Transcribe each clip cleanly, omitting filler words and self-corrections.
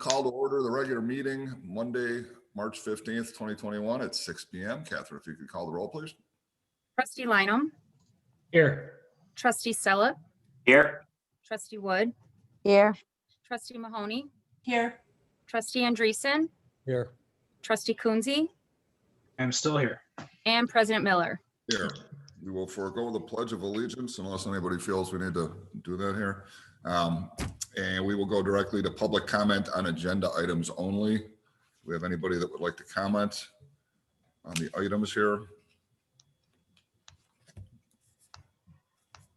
Call to order the regular meeting Monday, March 15th, 2021 at 6 p.m. Catherine, if you could call the roll, please. Trustee Lineham. Here. Trustee Sella. Here. Trustee Wood. Here. Trustee Mahoney. Here. Trustee Andreessen. Here. Trustee Coonsey. I'm still here. And President Miller. Here. We will forego the Pledge of Allegiance unless anybody feels we need to do that here. And we will go directly to public comment on agenda items only. Do we have anybody that would like to comment on the items here?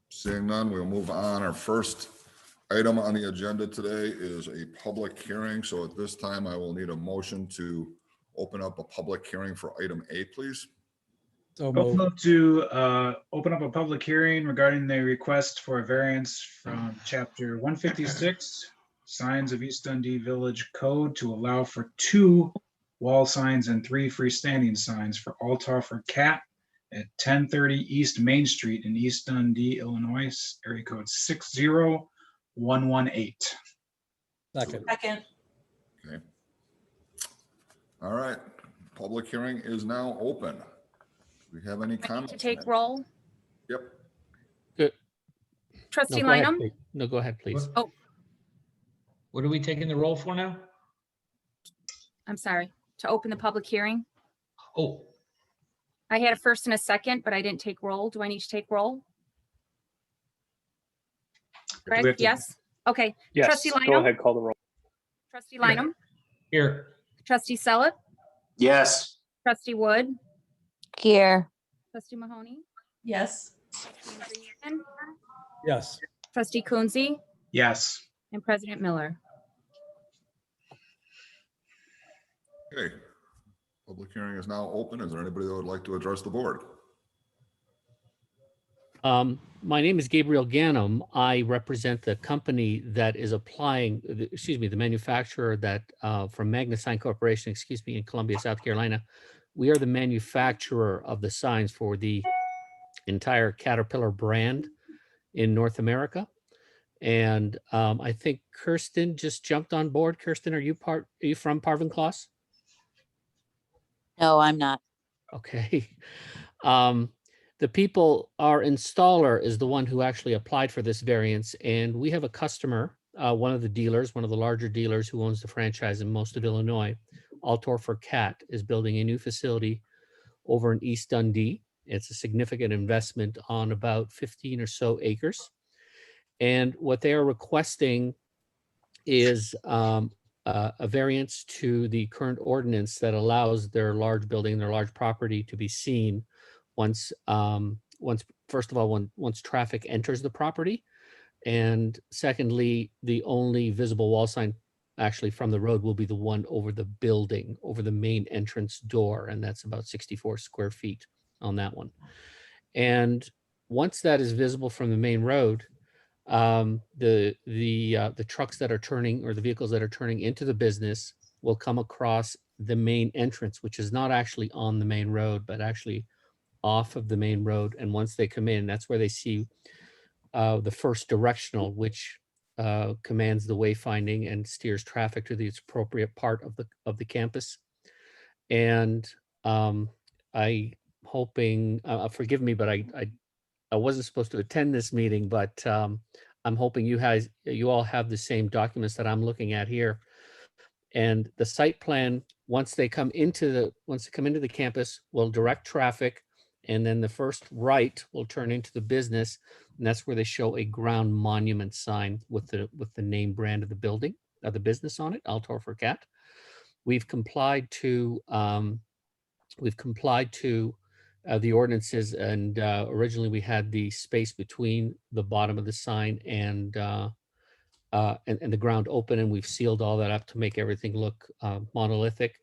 Seeing none, we'll move on. Our first item on the agenda today is a public hearing. So at this time, I will need a motion to open up a public hearing for item A, please. So move to open up a public hearing regarding the request for a variance from chapter 156, signs of East Dundee Village Code, to allow for 2 wall signs and 3 freestanding signs for Althofer Cat at 1030 East Main Street in East Dundee, Illinois, area code 60118. Second. Okay. All right. Public hearing is now open. Do we have any comments? To take roll. Yep. Good. Trustee No, go ahead, Lineham. please. No, go ahead, please. Oh, What are we taking the roll for now? I'm sorry. To open the public hearing. Oh, I had a first and a second, but I didn't take roll. Do I need to take roll? we have Correct? to- Yes. Okay. Yes, Trustee go Lineham. ahead, call the roll. Trustee Lineham. here. Trustee Sella. Yes. Trustee Wood. Here. Trustee Mahoney. Yes. Trustee Andreessen, Yes. Trustee Coonsey. Yes. And President Miller. Okay. Public hearing is now open. Is there anybody that would like to address the board? My name is Gabriel Ganem. I represent the company that is applying, the manufacturer that from Magna Sign Corporation, in Columbia, South Carolina. We are the manufacturer of the signs for the entire Caterpillar brand in North America. And I think Kirsten just jumped on board. Kirsten, are you from Parvin Claus? No, I'm not. Okay. Our installer is the one who actually applied for this variance. And we have a customer, one of the larger dealers who owns the franchise in most of Illinois, Althofer Cat, is building a new facility over in East Dundee. It's a significant investment on about 15 or so acres. And what they are requesting is a variance to the current ordinance that allows their large building, their large property to be seen once traffic enters the property. And secondly, the only visible wall sign actually from the road will be the one over the building, over the main entrance door. And that's about 64 square feet on that one. And once that is visible from the main road, the trucks that are turning, or the vehicles that are turning into the business, will come across the main entrance, which is not actually on the main road, but actually off of the main road. And once they come in, that's where they see the first directional, which commands the wayfinding and steers traffic to the appropriate part of the campus. And I hoping, forgive me, but I wasn't supposed to attend this meeting, but I'm hoping you all have the same documents that I'm looking at here. And the site plan, once they come into the campus, will direct traffic, and then the first right will turn into the business, and that's where they show a ground monument sign with the name brand of the building, of the business on it, Althofer Cat. We've complied to the ordinances, and originally we had the space between the bottom of the sign and the ground open, and we've sealed all that up to make everything look monolithic.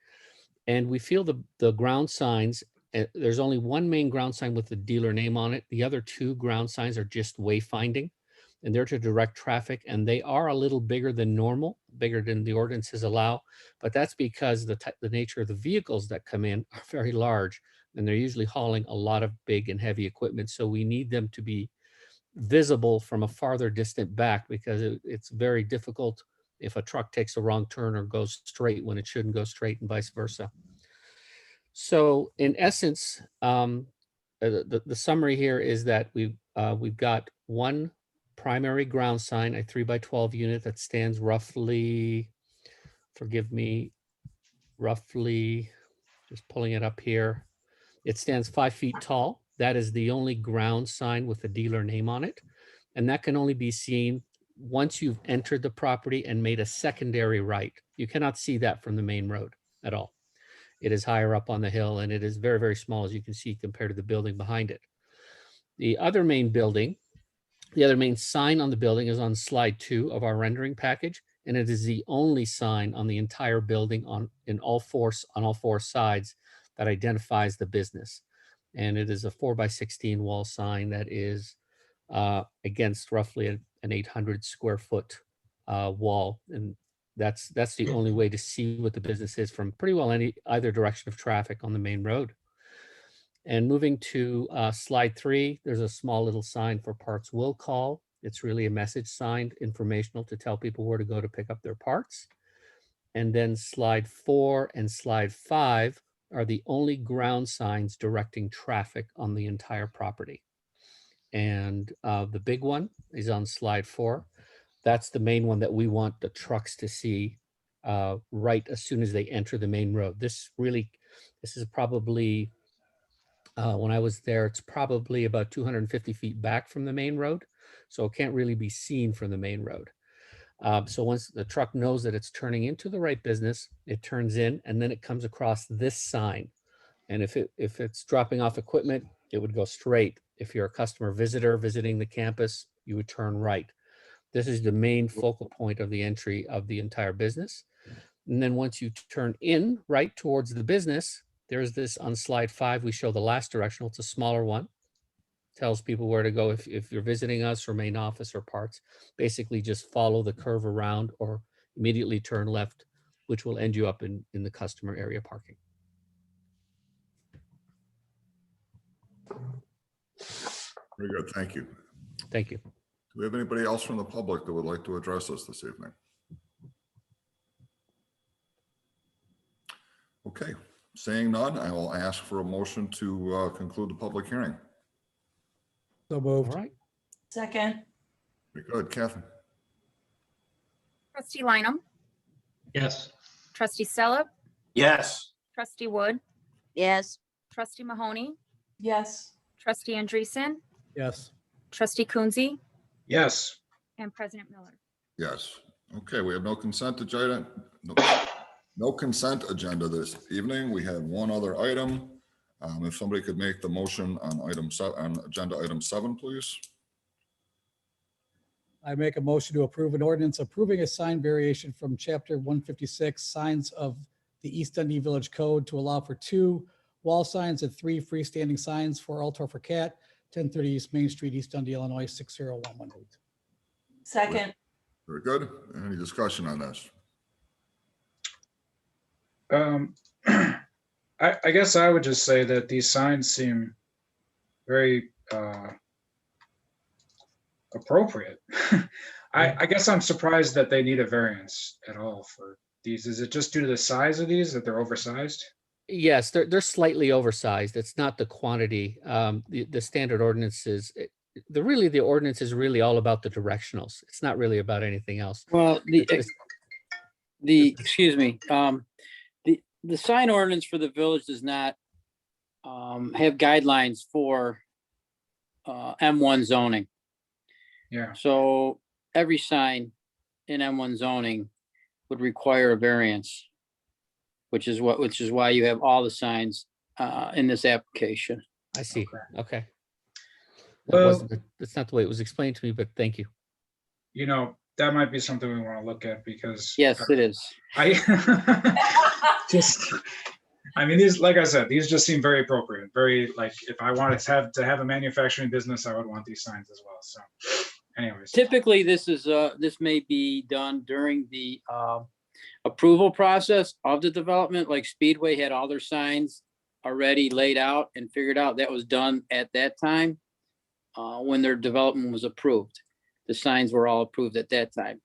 And we feel the ground signs, there's only one main ground sign with the dealer name on it. The other 2 ground signs are just wayfinding, and they're to direct traffic, and they are a little bigger than normal, bigger than the ordinances allow, but that's because the nature of the vehicles that come in are very large, and they're usually hauling a lot of big and heavy equipment. So we need them to be visible from a farther distant back, because it's very difficult if a truck takes a wrong turn or goes straight when it shouldn't go straight and vice versa. So in essence, the summary here is that we've got one primary ground sign, a 3x12 unit that stands roughly, forgive me, roughly, just pulling it up here. It stands 5 feet tall. That is the only ground sign with a dealer name on it. And that can only be seen once you've entered the property and made a secondary right. You cannot see that from the main road at all. It is higher up on the hill and it is very, very small, as you can see, compared to the building behind it. The other main building, the other main sign on the building is on slide 2 of our rendering package. And it is the only sign on the entire building on all four sides that identifies the business. And it is a 4x16 wall sign that is against roughly an 800 square foot wall. And that's the only way to see what the business is from pretty well either direction of traffic on the main road. And moving to slide 3, there's a small little sign for parts will call. It's really a message sign, informational, to tell people where to go to pick up their parts. And then slide 4 and slide 5 are the only ground signs directing traffic on the entire property. And the big one is on slide 4. That's the main one that we want the trucks to see right as soon as they enter the main road. This is probably, when I was there, it's probably about 250 feet back from the main road. So it can't really be seen from the main road. So once the truck knows that it's turning into the right business, it turns in and then it comes across this sign. And if it's dropping off equipment, it would go straight. If you're a customer visitor visiting the campus, you would turn right. This is the main focal point of the entry of the entire business. And then once you turn in right towards the business, there's this on slide 5, we show the last directional. It's a smaller one. Tells people where to go if you're visiting us or main office or parts. Basically just follow the curve around or immediately turn left, which will end you up in the customer area parking. Very good, thank you. Thank you. Do we have anybody else from the public that would like to address us this evening? Okay, seeing none, I will ask for a motion to conclude the public hearing. So All moved. right. Second. Very good, Catherine. Trustee Lineham, Yes. trustee Sella, Yes. trustee Wood, Yes. trustee Mahoney, Yes. trustee Andreessen, Yes. trustee Coonsey, Yes. and President Miller. Yes. Okay, we have no consent agenda. No consent agenda this evening. We have one other item. If somebody could make the motion on agenda item 7, please. I make a motion to approve an ordinance approving a sign variation from chapter 156 signs of the East Dundee Village Code to allow for 2 wall signs and 3 freestanding signs for Altor for Cat, 1030 East Main Street, East Dundee, Illinois, 60118. Second. Very good. Any discussion on this? I guess I would just say that these signs seem very appropriate. I guess I'm surprised that they need a variance at all for these. Is it just due to the size of these that they're oversized? Yes, they're slightly oversized. It's not the quantity. The standard ordinance is, the ordinance is really all about the directionals. It's not really about anything else. Well, It's- excuse me, the sign ordinance for the village does not have guidelines for M1 zoning. Yeah. So every sign in M1 zoning would require a variance, which is why you have all the signs in this application. I see. Okay. Well- That's not the way it was explained to me, but thank you. You know, that might be something we want to look at because Yes, it is. I I mean, these, like I said, these just seem very appropriate. Very, like, if I wanted to have a manufacturing business, I would want these signs as well. So, anyways, Typically, this may be done during the approval process of the development, like Speedway had all their signs already laid out and figured out. That was done at that time when their development was approved. The signs were all approved at that time.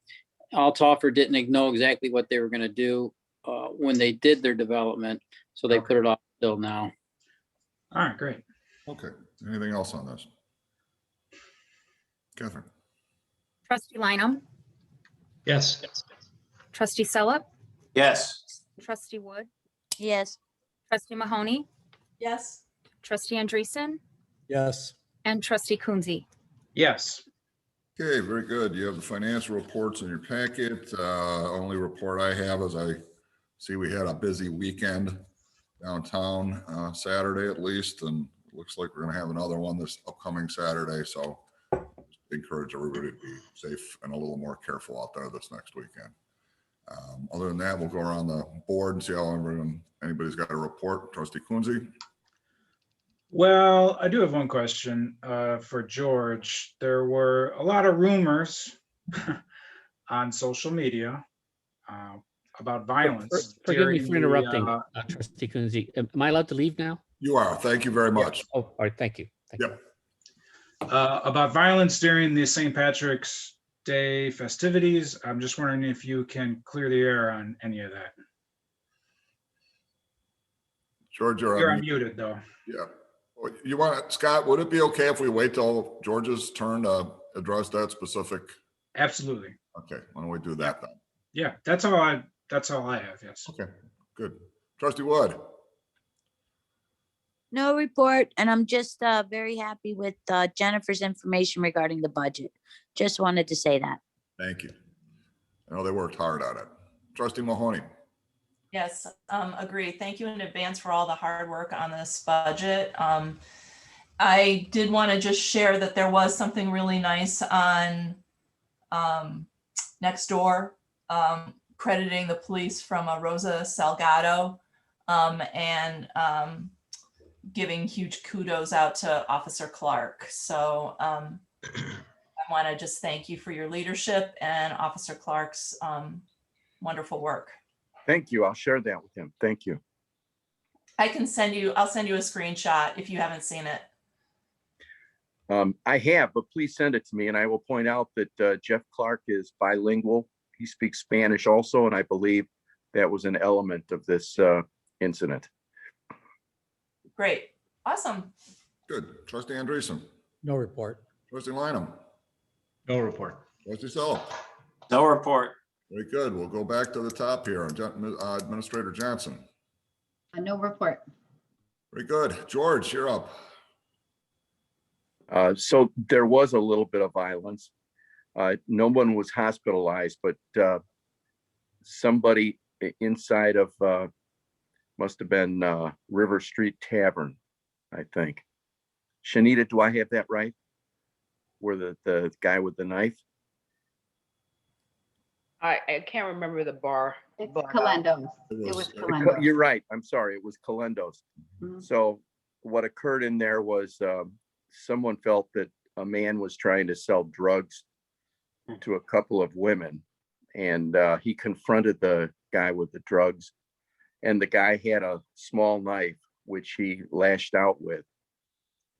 Altoffer didn't know exactly what they were gonna do when they did their development, so they Okay. put it off till now. All right, great. Okay, anything else on this? Catherine? Trustee Lineham, Yes. trustee Philip, Yes. trustee Wood, Yes. trustee Mahoney, Yes. trustee Andreessen, Yes. and trustee Coonsey. Yes. Okay, very good. You have the financial reports in your packet. Only report I have is I see we had a busy weekend downtown, Saturday at least, and it looks like we're gonna have another one this upcoming Saturday, so encourage everybody to be safe and a little more careful out there this next weekend. Other than that, we'll go around the board and see how anybody's got a report. Trustee Coonsey? Well, I do have one question for George. There were a lot of rumors on social media about violence. Forgive me during for the, interrupting, trustee Coonsey. Am I allowed to leave now? You are. Thank you very much. Oh, all right, thank you. Thank you. Yep. About violence during the St. Patrick's Day festivities. I'm just wondering if you can clear the air on any of that. George, You're you're on. unmuted, though. Yeah. You want, Scott, would it be okay if we wait till George's turn to address that specific? Absolutely. Okay, why don't we do that then? Yeah, that's all I have. Yes. Okay, good. Trustee Wood? No report, and I'm just very happy with Jennifer's information regarding the budget. Just wanted to say that. Thank you. I know they worked hard on it. Trustee Mahoney? Yes, agree. Thank you in advance for all the hard work on this budget. I did want to just share that there was something really nice on Nextdoor, crediting the police from Rosa Salgado, and giving huge kudos out to Officer Clark. So I want to just thank you for your leadership and Officer Clark's wonderful work. Thank you. I'll share that with him. Thank you. I'll send you a screenshot if you haven't seen it. I have, but please send it to me, and I will point out that Jeff Clark is bilingual. He speaks Spanish also, and I believe that was an element of this incident. Great. Awesome. Good. Trustee Andreessen? No report. Trustee Lineham? No report. Trustee Philip? No report. Very good. We'll go back to the top here. Administrator Johnson? No report. Very good. George, you're up. So there was a little bit of violence. No one was hospitalized, but somebody inside of must have been River Street Tavern, I think. Shanita, do I have that right? Where the guy with the knife? I can't remember the bar. It's but, Calendo's. It was Calendo's. You're right. I'm sorry. It was Calendo's. Mhm. So what occurred in there was someone felt that a man was trying to sell drugs to a couple of women, and he confronted the guy with the drugs, and the guy had a small knife which he lashed out with,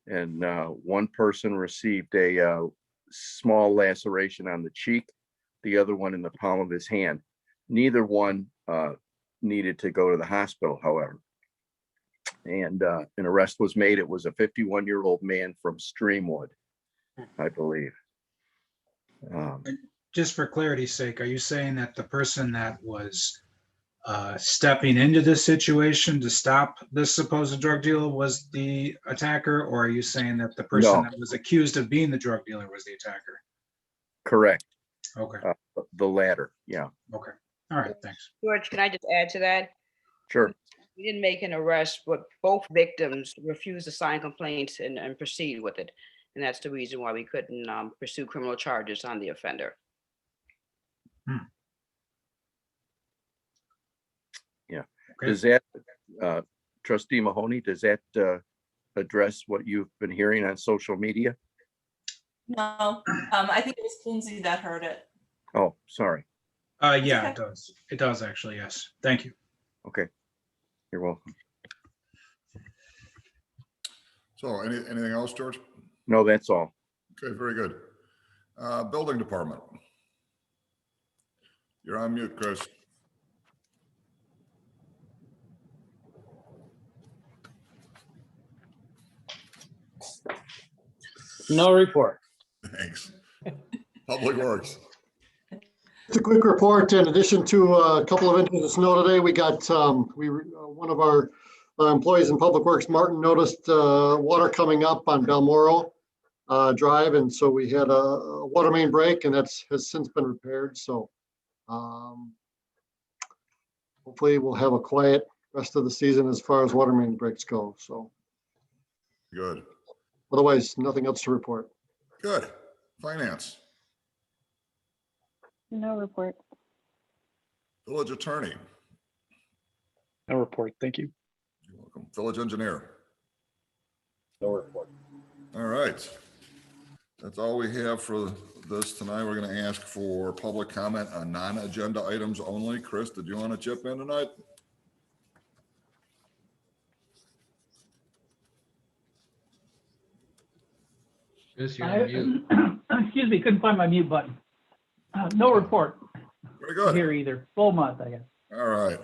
and one person received a small laceration on the cheek, the other one in the palm of his hand. Neither one needed to go to the hospital, however. And an arrest was made. It was a 51-year-old man from Streamwood, I believe. Just for clarity's sake, are you saying that the person that was stepping into this situation to stop this supposed drug dealer was the attacker, or are you saying that the person No. that was accused of being the drug dealer was the attacker? Correct. Okay. The latter. Yeah, Okay. All right. Thanks. George, can I just add to that? sure. We didn't make an arrest, but both victims refused to sign complaints and proceed with it. And that's the reason why we couldn't pursue criminal charges on the offender. Okay. Does that, Trustee Mahoney, does that address what you've been hearing on social media? No, I think it was Lindsay that heard it. Oh, sorry. Yeah, okay. it does. It does actually. Yes. Thank you. Okay. You're welcome. So anything else, George? No, that's all. Okay, very good. Building department. You're on mute, Chris. No report. Thanks. Public Works. Just a quick report. In addition to a couple of inches of snow today, we got, one of our employees in Public Works, Martin, noticed water coming up on Balmoral Drive. And so we had a water main break, and has since been repaired. So hopefully we'll have a quiet rest of the season as far as water main breaks go. So Good. otherwise, nothing else to report. Good. Finance. No report. Village Attorney. No report. Thank you. You're welcome. Village Engineer. No report. All right. That's all we have for this tonight. We're going to ask for public comment on non-agenda items only. Chris, did you want to chip in tonight? Chris, you're on mute. Excuse me, couldn't find my mute button. No report Very good. here either. Full month, I guess. All right.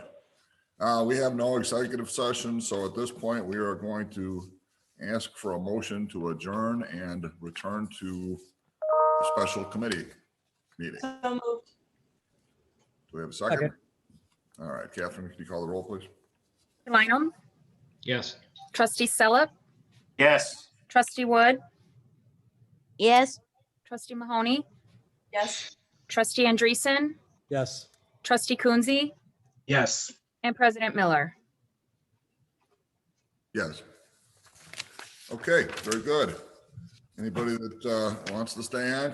We have no executive session, so at this point, we are going to ask for a motion to adjourn and return to the special committee meeting. So moved. Do we have a second? Second. All right, Catherine, can you call the roll, please? Lineham, Yes. trustee Philip, Yes. trustee Wood, Yes. trustee Mahoney, Yes. trustee Andreessen, Yes. trustee Coonsey, Yes. and President Miller. Yes. Okay, very good. Anybody that wants to stay on,